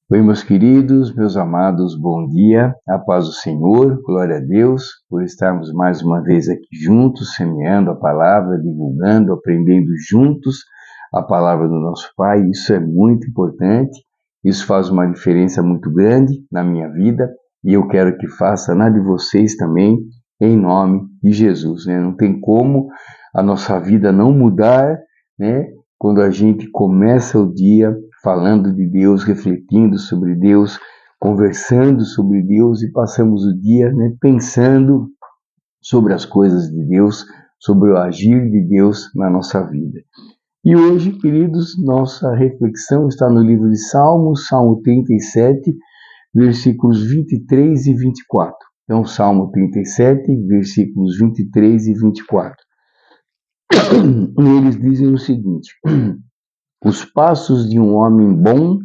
Oi, meus queridos, meus amados, bom dia, a paz do Senhor, glória a Deus, por estarmos mais uma vez aqui juntos, semeando a palavra, divulgando, aprendendo juntos a palavra do nosso Pai. Isso é muito importante, isso faz uma diferença muito grande na minha vida e eu quero que faça na de vocês também, em nome de Jesus, né? Não tem como a nossa vida não mudar, né? Quando a gente começa o dia falando de Deus, refletindo sobre Deus, conversando sobre Deus e passamos o dia, né, pensando sobre as coisas de Deus, sobre o agir de Deus na nossa vida. E hoje, queridos, nossa reflexão está no livro de Salmos, Salmo 37, versículos 23 e 24. Então, Salmo 37, versículos 23 e 24. E eles dizem o seguinte: os passos de um homem bom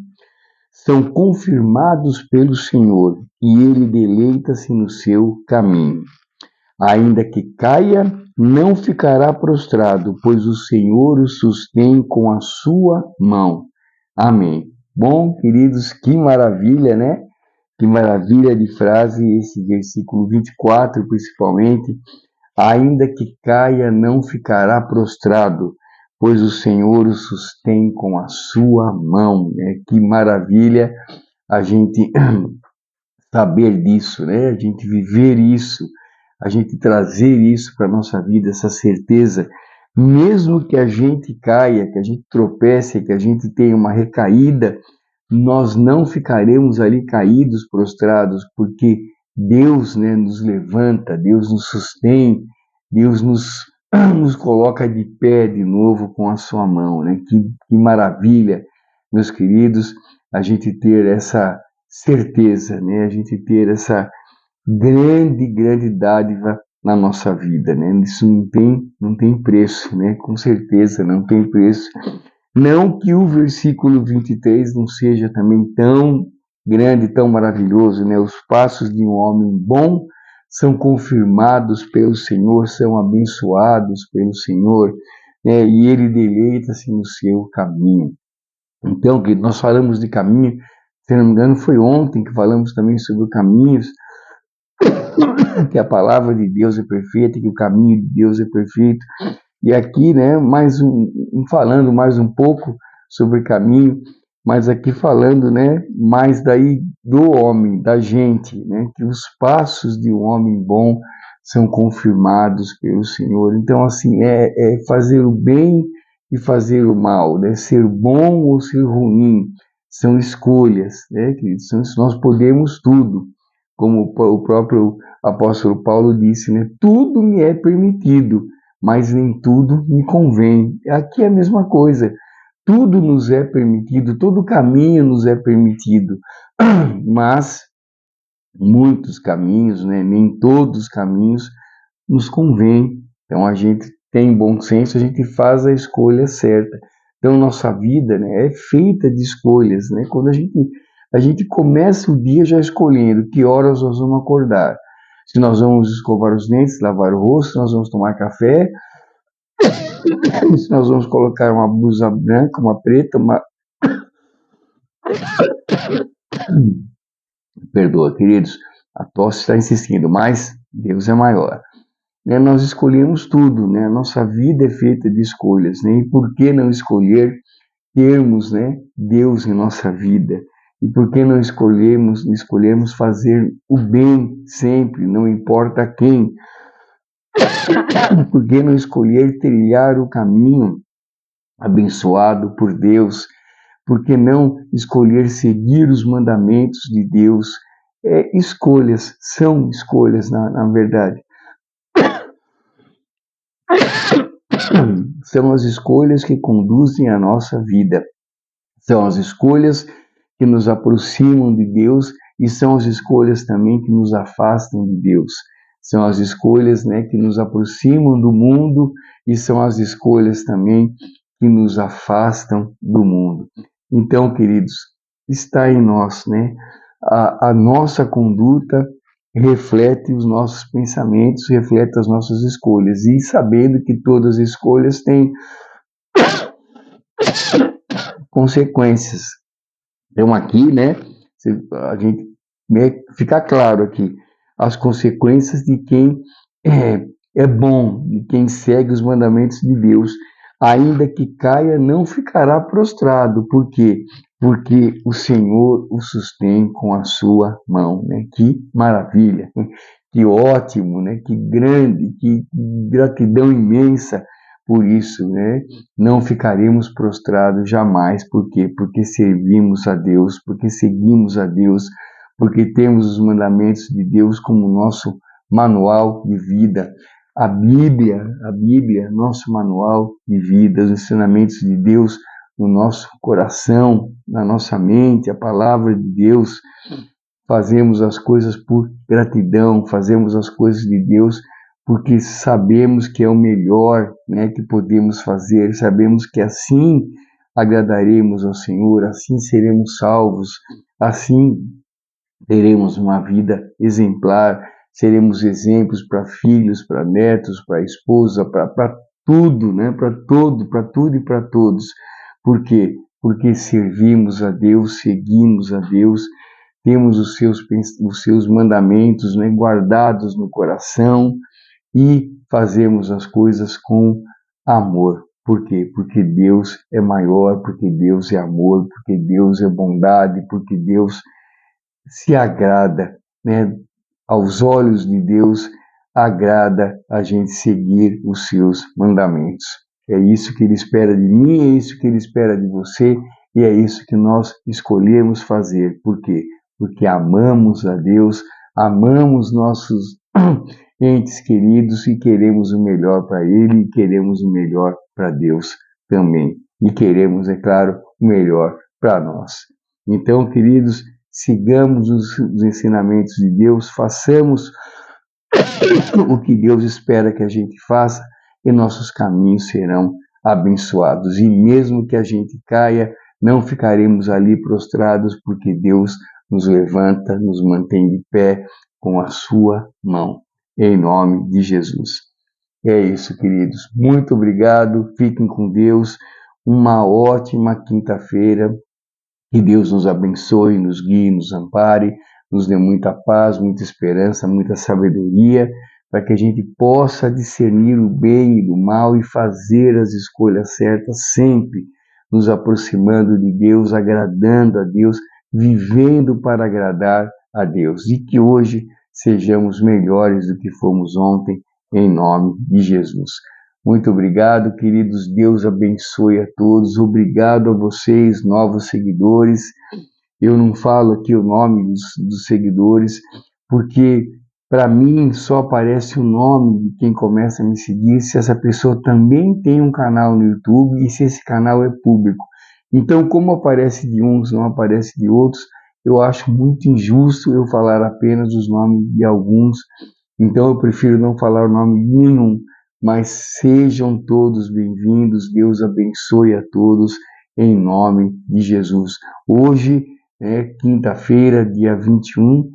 são confirmados pelo Senhor, e ele deleita-se no seu caminho. Ainda que caia, não ficará prostrado, pois o Senhor o sustém com a sua mão. Amém. Bom, queridos, que maravilha, né? Que maravilha de frase esse versículo 24, principalmente. Ainda que caia, não ficará prostrado, pois o Senhor o sustém com a sua mão. Que maravilha a gente saber disso, né? A gente viver isso, a gente trazer isso para a nossa vida, essa certeza. Mesmo que a gente caia, que a gente tropece, que a gente tenha uma recaída, nós não ficaremos ali caídos, prostrados, porque Deus, né, nos levanta, Deus nos sustém, Deus nos coloca de pé de novo com a sua mão, né? Que maravilha, meus queridos, a gente ter essa certeza, né? A gente ter essa grande dádiva na nossa vida, né? Isso não tem preço, né? Com certeza não tem preço. Não que o versículo 23 não seja também tão grande, tão maravilhoso, né? Os passos de um homem bom são confirmados pelo Senhor, são abençoados pelo Senhor, né? E ele deleita-se no seu caminho. Então, que nós falamos de caminho, se não me engano, foi ontem que falamos também sobre caminhos, que a palavra de Deus é perfeita, que o caminho de Deus é perfeito. E aqui, né, falando mais um pouco sobre caminho, mas aqui falando, né, mais daí do homem, da gente, né, que os passos de um homem bom são confirmados pelo Senhor. Então, assim, é fazer o bem e fazer o mal, né, ser bom ou ser ruim, são escolhas, né, que nós podemos tudo, como o próprio apóstolo Paulo disse, né, tudo me é permitido, mas nem tudo me convém. Aqui é a mesma coisa. Tudo nos é permitido, todo caminho nos é permitido, mas muitos caminhos, né, nem todos os caminhos nos convém. Então a gente tem bom senso, a gente faz a escolha certa. Então nossa vida, né, é feita de escolhas, né? Quando a gente começa o dia já escolhendo que horas nós vamos acordar, se nós vamos escovar os dentes, lavar o rosto, se nós vamos tomar café, se nós vamos colocar uma blusa branca, uma preta, uma... Perdoa, queridos, a tosse está insistindo, mas Deus é maior. Né? Nós escolhemos tudo, né? A nossa vida é feita de escolhas, né? E por que não escolher termos, né, Deus em nossa vida? E por que não escolhemos fazer o bem sempre, não importa quem? Por que não escolher trilhar o caminho abençoado por Deus? Por que não escolher seguir os mandamentos de Deus? Escolhas, são escolhas na verdade. São as escolhas que conduzem a nossa vida. São as escolhas que nos aproximam de Deus e são as escolhas também que nos afastam de Deus. São as escolhas, né, que nos aproximam do mundo e são as escolhas também que nos afastam do mundo. Então, queridos, está em nós, né? A nossa conduta reflete os nossos pensamentos, reflete as nossas escolhas. E sabendo que todas as escolhas têm consequências. Então aqui, né, A gente, né, ficar claro aqui, as consequências de quem é bom, de quem segue os mandamentos de Deus, ainda que caia, não ficará prostrado. Por quê? Porque o Senhor o sustém com a sua mão, né? Que maravilha, que ótimo, né? Que grande, que gratidão imensa por isso, né? Não ficaremos prostrados jamais. Por quê? Porque servimos a Deus, porque seguimos a Deus, porque temos os mandamentos de Deus como nosso manual de vida. A Bíblia, nosso manual de vida, os ensinamentos de Deus no nosso coração, na nossa mente, a palavra de Deus. Fazemos as coisas por gratidão, fazemos as coisas de Deus porque sabemos que é o melhor, né, que podemos fazer, sabemos que assim agradaremos ao Senhor, assim seremos salvos, assim teremos uma vida exemplar, seremos exemplos para filhos, para netos, para esposa, para tudo, né? Para tudo e para todos. Por quê? Porque servimos a Deus, seguimos a Deus, temos os seus mandamentos, né, guardados no coração e fazemos as coisas com amor. Por quê? Porque Deus é maior, porque Deus é amor, porque Deus é bondade, porque Deus se agrada, né? Aos olhos de Deus, agrada a gente seguir os seus mandamentos. É isso que Ele espera de mim, é isso que Ele espera de você, e é isso que nós escolhemos fazer. Por quê? Porque amamos a Deus, amamos nossos entes queridos e queremos o melhor para Ele e queremos o melhor para Deus também. E queremos, é claro, o melhor para nós. Então, queridos, sigamos os ensinamentos de Deus, façamos o que Deus espera que a gente faça e nossos caminhos serão abençoados. E mesmo que a gente caia, não ficaremos ali prostrados, porque Deus nos levanta, nos mantém de pé com a sua mão, em nome de Jesus. É isso, queridos. Muito obrigado, fiquem com Deus, uma ótima quinta-feira. Que Deus nos abençoe, nos guie, nos ampare, nos dê muita paz, muita esperança, muita sabedoria, para que a gente possa discernir o bem e o mal e fazer as escolhas certas sempre, nos aproximando de Deus, agradando a Deus, vivendo para agradar a Deus. E que hoje sejamos melhores do que fomos ontem, em nome de Jesus. Muito obrigado, queridos. Deus abençoe a todos. Obrigado a vocês, novos seguidores. Eu não falo aqui o nome dos seguidores, porque para mim só aparece o nome de quem começa a me seguir se essa pessoa também tem um canal no YouTube e se esse canal é público. Então, como aparece de uns, não aparece de outros, eu acho muito injusto eu falar apenas os nomes de alguns. Então, eu prefiro não falar o nome de nenhum. Mas sejam todos bem-vindos, Deus abençoe a todos, em nome de Jesus. Hoje, quinta-feira, dia 21,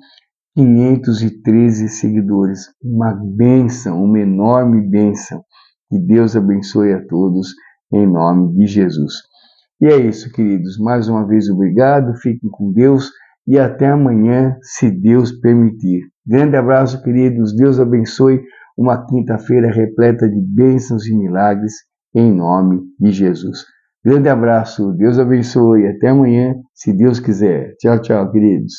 513 seguidores, uma bênção, uma enorme bênção. Que Deus abençoe a todos, em nome de Jesus. E é isso, queridos, mais uma vez obrigado, fiquem com Deus e até amanhã, se Deus permitir. Grande abraço, queridos, Deus abençoe. Uma quinta-feira repleta de bênçãos e milagres, em nome de Jesus. Grande abraço, Deus abençoe, até amanhã, se Deus quiser. Tchau, tchau, queridos.